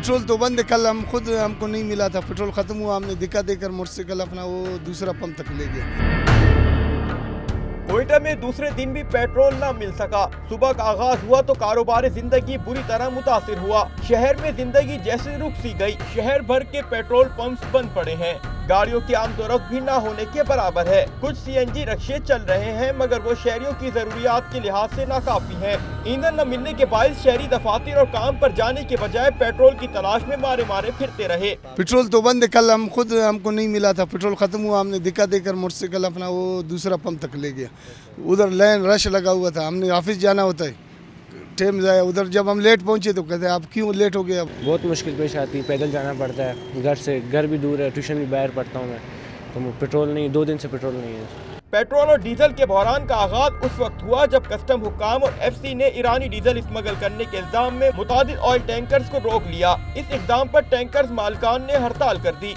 Petrol तो बंद है, कल हमको नहीं मिला था, पेट्रोल ख़त्म हुआ, हमने दिक्कत देकर मोटरसाइकिल अपना वो दूसरा पंप तक ले गया। कोयटा में दूसरे दिन भी पेट्रोल न मिल सका। सुबह का आगाज हुआ तो कारोबारी जिंदगी बुरी तरह मुतासिर हुआ। शहर में जिंदगी जैसे रुक सी गई। शहर भर के पेट्रोल पंप्स बंद पड़े हैं। गाड़ियों की आमदोरफ्त भी न होने के बराबर है। कुछ सीएनजी रिक्शे चल रहे हैं मगर वो शहरियों की जरूरियात के लिहाज से नाकाफी हैं। ईंधन न मिलने के बायस शहरी दफातर और काम पर जाने के बजाय पेट्रोल की तलाश में मारे मारे फिरते रहे। पेट्रोल तो बंद है, कल हमको नहीं मिला था, पेट्रोल ख़त्म हुआ, हमने दिक्कत देकर मोटरसाइकिल अपना वो दूसरा पंप तक ले गया। उधर लाइन रश लगा हुआ था, हमने ऑफिस जाना होता है, टाइम जाया उधर। जब हम लेट पहुंचे तो कहते हैं आप क्यों लेट हो गए। अब बहुत मुश्किल पेश आती है, पैदल जाना पड़ता है घर से, घर भी दूर है, ट्यूशन भी बाहर पढ़ता हूँ मैं, तो पेट्रोल नहीं, 2 दिन से पेट्रोल नहीं है। पेट्रोल और डीजल के बहरान का आगाज उस वक्त हुआ जब कस्टम हुक्काम और एफसी ने ईरानी डीजल स्मगल करने के इल्जाम में मुतादिद ऑयल टैंकर्स को रोक लिया। इस इक़दाम पर टैंकर्स मालिकान ने हड़ताल कर दी।